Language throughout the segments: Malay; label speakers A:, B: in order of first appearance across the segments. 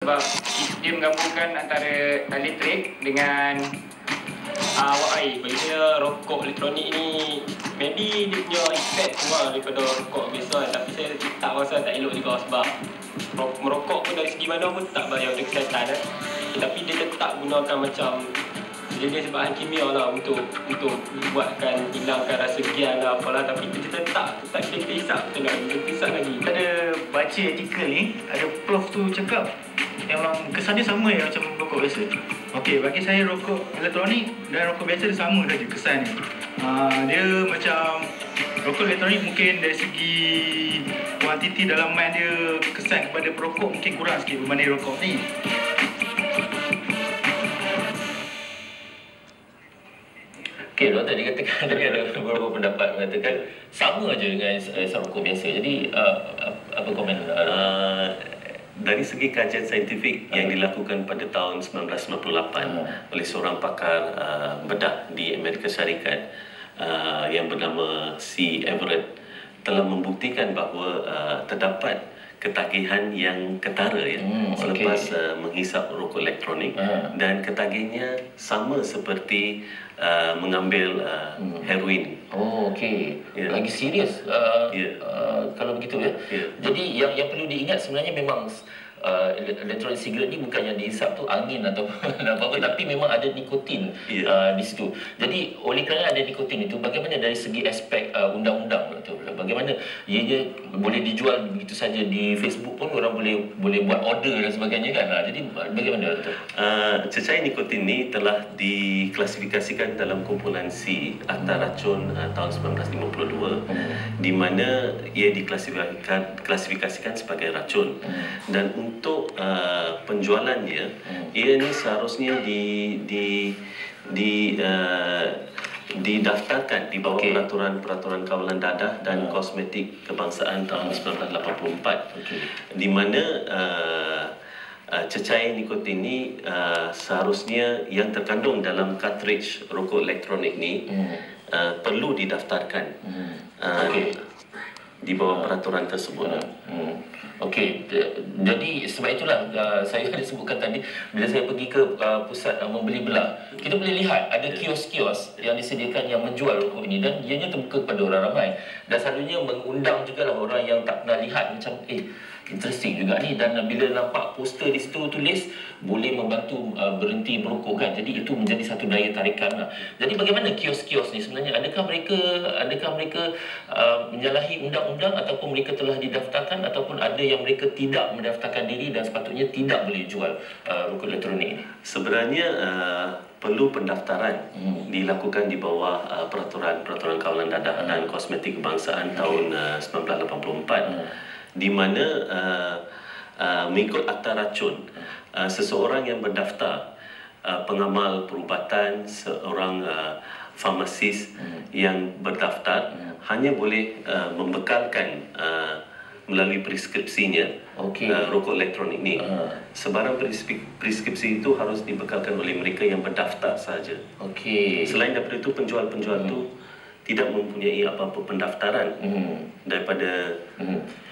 A: sebab dia menggabungkan antara elektrik dengan awak air.
B: Bagi saya rokok elektronik ni maybe dia punya effect kurang daripada rokok biasa, tapi saya tak rasa tak elok juga sebab merokok pun dari segi mana pun tak bahaya untuk kesihatan tapi dia tetap gunakan macam jenis bahan kimia lah untuk buatkan hilangkan rasa gian lah apalah, tapi dia tetap kita hisap betul lah, kita hisap lagi.
C: Ada baca artikel ni, ada prof tu cakap memang kesan dia sama ya macam rokok biasa. Okey, bagi saya rokok elektronik dan rokok biasa dia sama saja kesan dia. Dia macam rokok elektronik mungkin dari segi kuantiti dalaman dia kesan kepada perokok mungkin kurang sikit berbanding rokok ni.
D: Okey, doktor dia katakan tadi ada beberapa pendapat mengatakan sama aja dengan rokok biasa. Jadi apa komen?
E: Dari segi kajian saintifik yang dilakukan pada tahun 1998 oleh seorang pakar bedah di Amerika Syarikat yang bernama C. Everett telah membuktikan bahawa terdapat ketagihan yang ketara selepas menghisap rokok elektronik dan ketagihannya sama seperti mengambil heroin.
D: Oh, okey. Lagi serius kalau begitu ya. Jadi yang perlu diingat sebenarnya memang elektronik sigaret ni bukan yang dihisap tu angin atau apa-apa, tapi memang ada nikotin di situ. Jadi oleh kerana ada nikotin itu, bagaimana dari segi aspek undang-undang tu? Bagaimana ianya boleh dijual begitu saja di Facebook pun orang boleh buat order dan sebagainya kan? Jadi bagaimana tu?
E: Cecair nikotin ni telah diklasifikasikan dalam kumpulan C Akta Racun tahun 1952 di mana ia diklasifikasikan sebagai racun dan untuk penjualannya ia ni seharusnya didaftarkan di bawah peraturan kawalan dadah dan kosmetik kebangsaan tahun 1984 di mana cecair nikotin ni seharusnya yang terkandung dalam cartridge rokok elektronik ni perlu didaftarkan di bawah peraturan tersebut.
D: Okey, jadi sebab itulah saya ada sebutkan tadi bila saya pergi ke pusat membeli belah, kita boleh lihat ada kios-kios yang disediakan yang menjual rokok ini dan ianya terbuka kepada orang ramai dan selalunya mengundang jugalah orang yang tak pernah lihat macam interesting juga ni, dan bila nampak poster di situ tulis boleh membantu berhenti merokok kan, jadi itu menjadi satu daya tarikan lah. Jadi bagaimana kios-kios ni sebenarnya, adakah mereka menyalahi undang-undang ataupun mereka telah didaftarkan ataupun ada yang mereka tidak mendaftarkan diri dan sepatutnya tidak boleh jual rokok elektronik ini?
E: Sebenarnya perlu pendaftaran dilakukan di bawah peraturan kawalan dadah dan kosmetik kebangsaan tahun 1984 di mana mengikut Akta Racun seseorang yang berdaftar pengamal perubatan, seorang farmasis yang berdaftar hanya boleh membekalkan melalui preskripsinya rokok elektronik ni. Sebarang preskripsi itu harus dibekalkan oleh mereka yang berdaftar saja. Selain daripada itu, penjual-penjual itu tidak mempunyai apa-apa pendaftaran daripada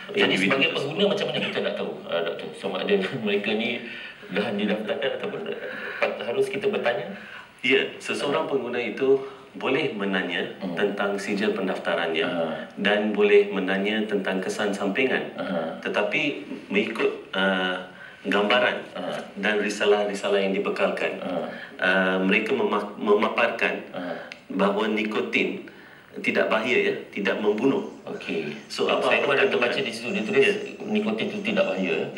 D: jadi sebagai pengguna macam mana kita nak tahu doktor sama ada mereka ni dah didaftarkan ataupun harus kita bertanya?
E: Ya, seseorang pengguna itu boleh menanya tentang sijil pendaftarannya dan boleh menanya tentang kesan sampingan, tetapi mengikut gambaran dan risalah-risalah yang dibekalkan, mereka memaparkan bahawa nikotin tidak bahaya tidak membunuh.
D: So saya pun ada terbaca di situ dia tulis nikotin itu tidak bahaya.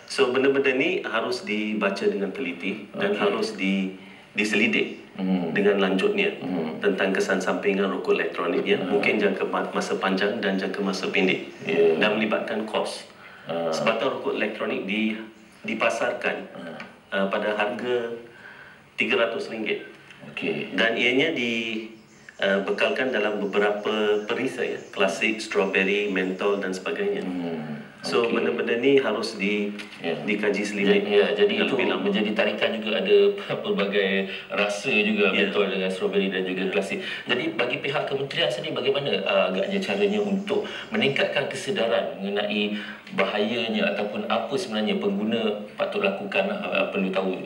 E: So benda-benda ni harus dibaca dengan teliti dan harus diselidik dengan lanjutnya tentang kesan sampingan rokok elektroniknya, mungkin jangka masa panjang dan jangka masa pendek dan melibatkan kos. Sebatang rokok elektronik dipasarkan pada harga RM300 dan ianya dibekalkan dalam beberapa perisai, klasik, strawberry, mentol dan sebagainya. So benda-benda ni harus dikaji selidik.
D: Ya, jadi itu
E: lebih lama.
D: menjadi tarikan juga ada pelbagai rasa juga betul dengan strawberry dan juga klasik. Jadi bagi pihak kementerian sendiri bagaimana agaknya caranya untuk meningkatkan kesedaran mengenai bahayanya ataupun apa sebenarnya pengguna patut lakukan, perlu tahu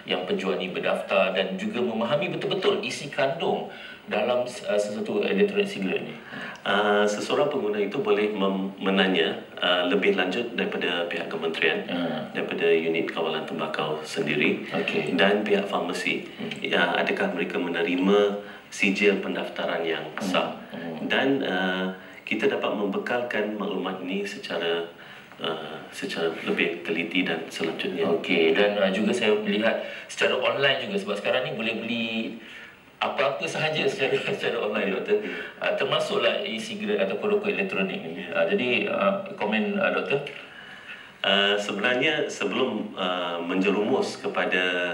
D: yang penjual ni berdaftar dan juga memahami betul-betul isi kandung dalam sesuatu elektronik sigaret ni.
E: Seseorang pengguna itu boleh menanya lebih lanjut daripada pihak kementerian, daripada unit kawalan tembakau sendiri dan pihak farmasi. Adakah mereka menerima sijil pendaftaran yang sah, dan kita dapat membekalkan maklumat ini secara lebih teliti dan selanjutnya.
D: Okey, dan juga saya melihat secara online juga, sebab sekarang ni boleh beli apa-apa sahaja secara online, doktor. Termasuklah e-cigarette ataupun rokok elektronik ni. Jadi komen doktor.
E: Sebenarnya sebelum menjerumus kepada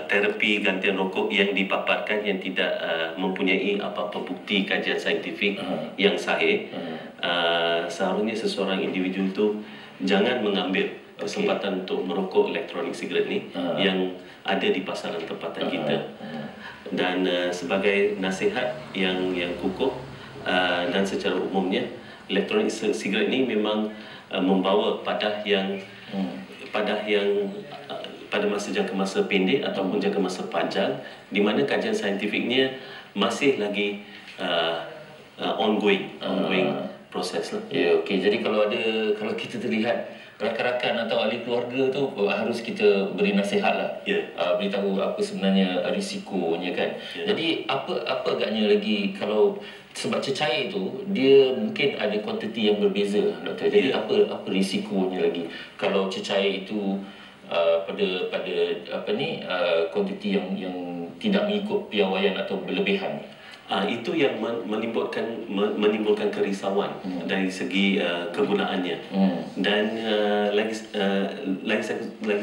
E: terapi gantian rokok yang dipaparkan yang tidak mempunyai apa-apa bukti kajian saintifik yang sahih, seharusnya seseorang individu itu jangan mengambil kesempatan untuk merokok elektronik sigaret ni yang ada di pasaran tempatan kita. Dan sebagai nasihat yang kukuh dan secara umumnya, elektronik sigaret ni memang membawa padah yang pada masa jangka masa pendek ataupun jangka masa panjang, di mana kajian saintifiknya masih lagi ongoing proses lah.
D: Ya, okey. Jadi kalau kita terlihat rakan-rakan atau ahli keluarga tu, harus kita beri nasihat lah. Beritahu apa sebenarnya risikonya kan. Jadi apa agaknya lagi, kalau sebab cecair tu dia mungkin ada kuantiti yang berbeza, doktor. Jadi apa risikonya lagi kalau cecair itu pada kuantiti yang tidak mengikut piawaian atau berlebihan?
E: Itu yang menimbulkan kerisauan dari segi kegunaannya. Dan lagi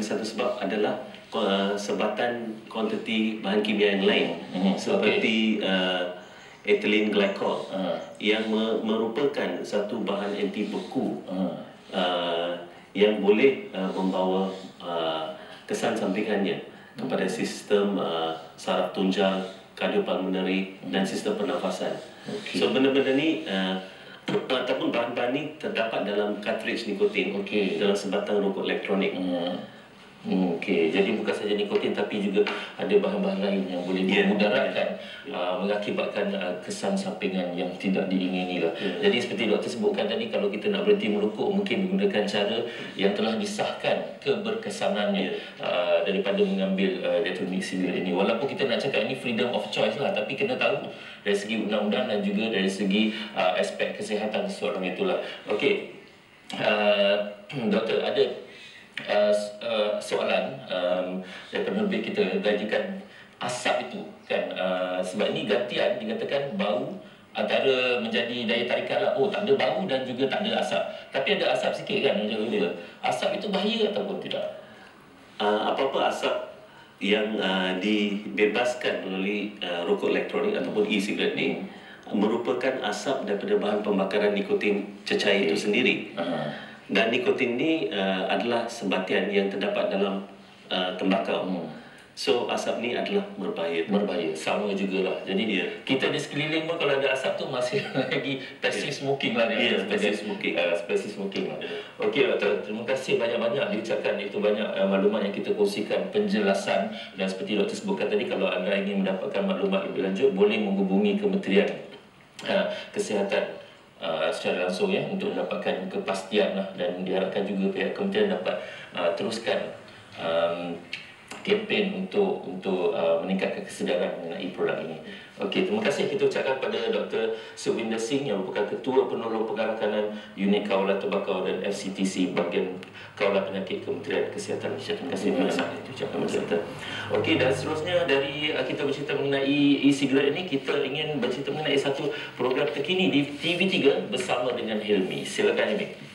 E: satu sebab adalah sebatan kuantiti bahan kimia yang lain, seperti ethylene glycol yang merupakan satu bahan anti beku yang boleh membawa kesan sampingannya kepada sistem saraf tunjang, kardiopulmoneri dan sistem pernafasan. So benda-benda ni ataupun bahan-bahan ni terdapat dalam cartridge nikotin dalam sebatang rokok elektronik.
D: Okey, jadi bukan saja nikotin tapi juga ada bahan-bahan lain yang boleh memudaratkan, mengakibatkan kesan sampingan yang tidak diingini lah. Jadi seperti doktor sebutkan tadi, kalau kita nak berhenti merokok mungkin menggunakan cara yang telah disahkan keberkesanannya daripada mengambil elektronik sigaret ini. Walaupun kita nak cakap ini freedom of choice lah, tapi kena tahu dari segi undang-undang dan juga dari segi aspek kesihatan seseorang itulah. Okey, doktor, ada soalan daripada penerbit kita gajikan asap itu kan, sebab ini gantian dikatakan bau antara menjadi daya tarikan lah. Tak ada bau dan juga tak ada asap, tapi ada asap sikit kan macam itu. Asap itu bahaya ataupun tidak?
E: Apa-apa asap yang dibebaskan melalui rokok elektronik ataupun e-cigarette ni merupakan asap daripada bahan pembakaran nikotin cecair itu sendiri. Dan nikotin ni adalah sebatian yang terdapat dalam tembakau. So asap ni adalah berbahaya.
D: Sama jugalah. Jadi kita di sekeliling pun kalau ada asap tu masih lagi passive smoking lah dia.
E: Passive smoking lah.
D: Okey doktor, terima kasih banyak-banyak diucapkan. Itu banyak maklumat yang kita kongsikan, penjelasan. Dan seperti doktor sebutkan tadi, kalau anda ingin mendapatkan maklumat lebih lanjut, boleh menghubungi Kementerian Kesihatan secara langsung untuk mendapatkan kepastian lah. Dan diharapkan juga pihak kementerian dapat teruskan kempen untuk meningkatkan kesedaran mengenai produk ini. Okey, terima kasih kita ucapkan kepada Dr. Sukhwinder Singh yang merupakan Ketua Penolong Pengarakanan Unit Kawalan Tembakau dan FCTC Bahagian Kawalan Penyakit Kementerian Kesihatan Malaysia. Terima kasih banyak itu ucapkan kepada Dr. Okey, dan seterusnya dari kita bercerita mengenai e-cigarette ini, kita ingin bercerita mengenai satu program terkini di TV3 bersama dengan Hilmi. Silakan Hilmi.